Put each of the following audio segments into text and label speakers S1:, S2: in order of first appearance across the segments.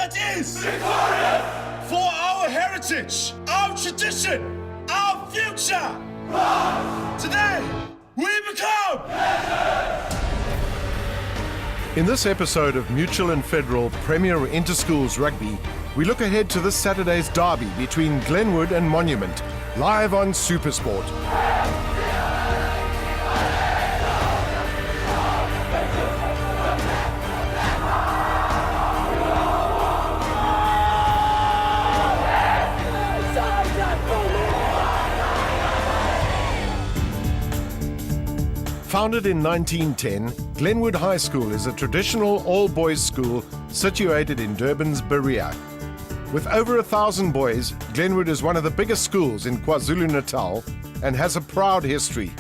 S1: that is victorious for our heritage, our tradition, our future. Today, we become.
S2: In this episode of Mutual and Federal Premier Interschools Rugby, we look ahead to this Saturday's derby between Glenwood and Monument, live on SuperSport. Founded in 1910, Glenwood High School is a traditional all-boys school situated in Durban's Berea. With over 1,000 boys, Glenwood is one of the biggest schools in KwaZulu-Natal and has a proud history.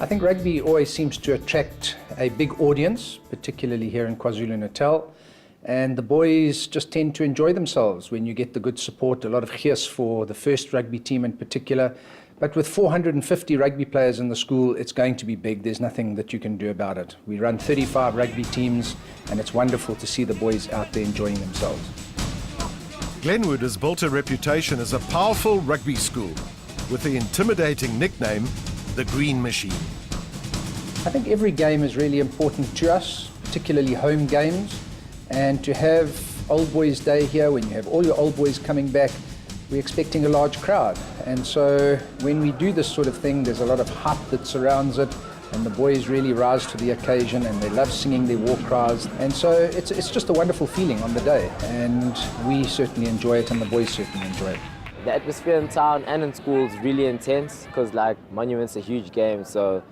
S3: I think rugby always seems to attract a big audience, particularly here in KwaZulu-Natal, and the boys just tend to enjoy themselves when you get the good support, a lot of gees for the first rugby team in particular. But with 450 rugby players in the school, it's going to be big. There's nothing that you can do about it. We run 35 rugby teams, and it's wonderful to see the boys out there enjoying themselves.
S2: Glenwood has built a reputation as a powerful rugby school, with the intimidating nickname, the Green Machine.
S3: I think every game is really important to us, particularly home games, and to have Old Boys Day here, when you have all your old boys coming back, we're expecting a large crowd. And so when we do this sort of thing, there's a lot of hype that surrounds it, and the boys really rise to the occasion, and they love singing their war cries. And so it's just a wonderful feeling on the day, and we certainly enjoy it, and the boys certainly enjoy it.
S4: The atmosphere in town and in school is really intense, because like Monument's a huge game, so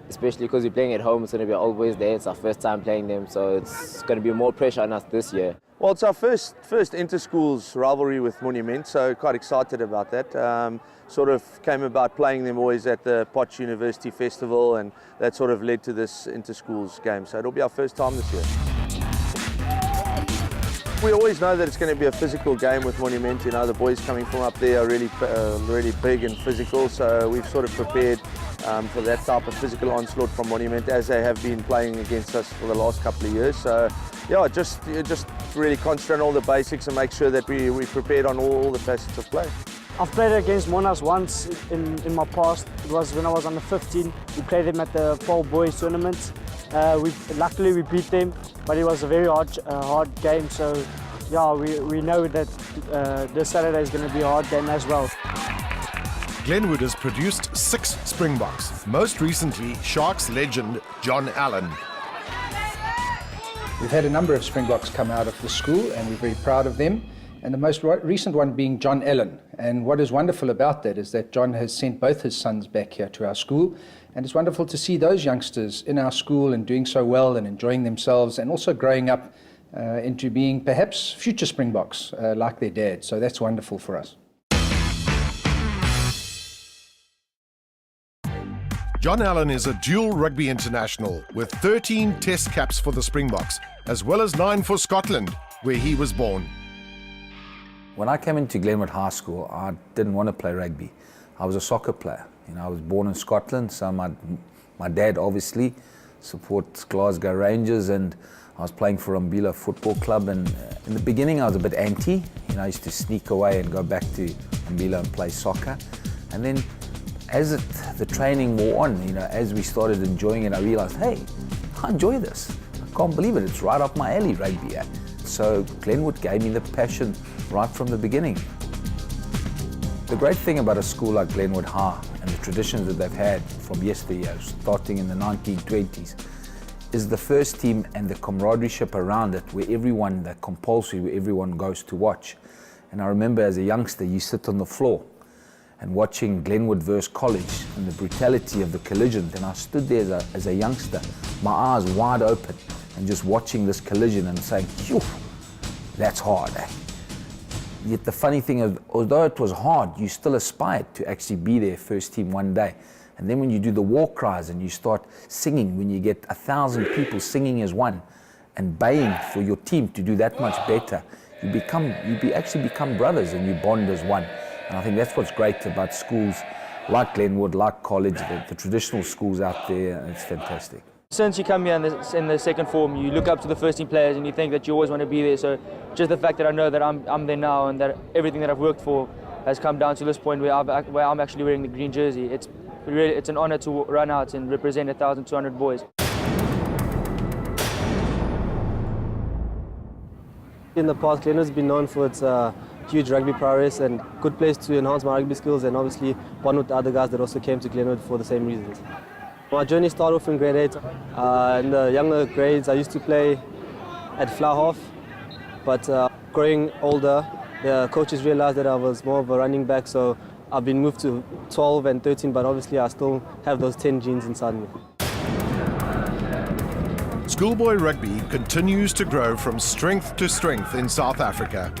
S4: especially because we're playing at home, it's going to be Old Boys Day. It's our first time playing them, so it's going to be more pressure on us this year.
S5: Well, it's our first inter-schools rivalry with Monument, so quite excited about that. Sort of came about playing them always at the Potch University Festival, and that sort of led to this inter-schools game. So it'll be our first time this year. We always know that it's going to be a physical game with Monument. You know, the boys coming from up there are really big and physical, so we've sort of prepared for that type of physical onslaught from Monument, as they have been playing against us for the last couple of years. So yeah, just really concentrate on all the basics and make sure that we prepared on all the facets of play.
S6: I've played against Monas once in my past. It was when I was under 15. We played them at the Paul Boys tournament. Luckily we beat them, but it was a very hard game. So yeah, we know that this Saturday is going to be a hard game as well.
S2: Glenwood has produced 6 Springboks, most recently Sharks legend John Allen.
S3: We've had a number of Springboks come out of the school, and we're very proud of them, and the most recent one being John Allen. And what is wonderful about that is that John has sent both his sons back here to our school, and it's wonderful to see those youngsters in our school and doing so well and enjoying themselves, and also growing up into being perhaps future Springboks like their dad. So that's wonderful for us.
S2: John Allen is a dual rugby international with 13 test caps for the Springboks, as well as 9 for Scotland, where he was born.
S7: When I came into Glenwood High School, I didn't want to play rugby. I was a soccer player. You know, I was born in Scotland, so my dad obviously supports Glasgow Rangers, and I was playing for Umbila Football Club. And in the beginning, I was a bit anti. You know, I used to sneak away and go back to Umbila and play soccer. And then as the training wore on, you know, as we started enjoying it, I realized, hey, I enjoy this. I can't believe it. It's right up my alley, rugby. So Glenwood gave me the passion right from the beginning. The great thing about a school like Glenwood High and the traditions that they've had from yesteryear, starting in the 1920s, is the first team and the camaraderie around it, where everyone, that compulsory, where everyone goes to watch. And I remember as a youngster, you sit on the floor and watching Glenwood versus College and the brutality of the collisions. And I stood there as a youngster, my eyes wide open, and just watching this collision and saying, phew, that's hard. Yet the funny thing is, although it was hard, you still aspired to actually be there first team one day. And then when you do the war cries and you start singing, when you get 1,000 people singing as one and baying for your team to do that much better, you actually become brothers and you bond as one. And I think that's what's great about schools like Glenwood, like College, the traditional schools out there. It's fantastic.
S8: Since you come here in the second form, you look up to the first team players and you think that you always want to be there. So just the fact that I know that I'm there now and that everything that I've worked for has come down to this point where I'm actually wearing the green jersey. It's an honour to run out and represent 1,200 boys.
S9: In the past, Glenwood's been known for its huge rugby prowess and good place to enhance my rugby skills, and obviously one with the other guys that also came to Glenwood for the same reasons. My journey started off in grade 8. In the younger grades, I used to play at fly half, but growing older, the coaches realized that I was more of a running back, so I've been moved to 12 and 13, but obviously I still have those 10 genes inside me.
S2: Schoolboy rugby continues to grow from strength to strength in South Africa.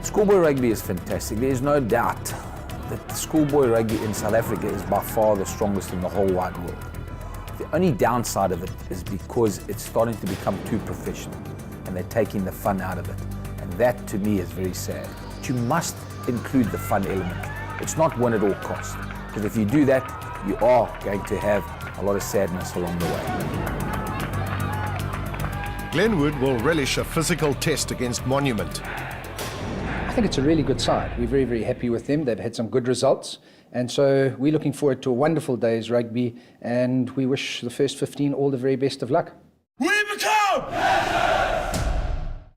S7: Schoolboy rugby is fantastic. There is no doubt that the schoolboy rugby in South Africa is by far the strongest in the whole wide world. The only downside of it is because it's starting to become too professional and they're taking the fun out of it. And that to me is very sad. But you must include the fun element. It's not win at all costs. Because if you do that, you are going to have a lot of sadness along the way.
S2: Glenwood will relish a physical test against Monument.
S3: I think it's a really good side. We're very, very happy with them. They've had some good results. And so we're looking forward to a wonderful day's rugby, and we wish the first 15 all the very best of luck.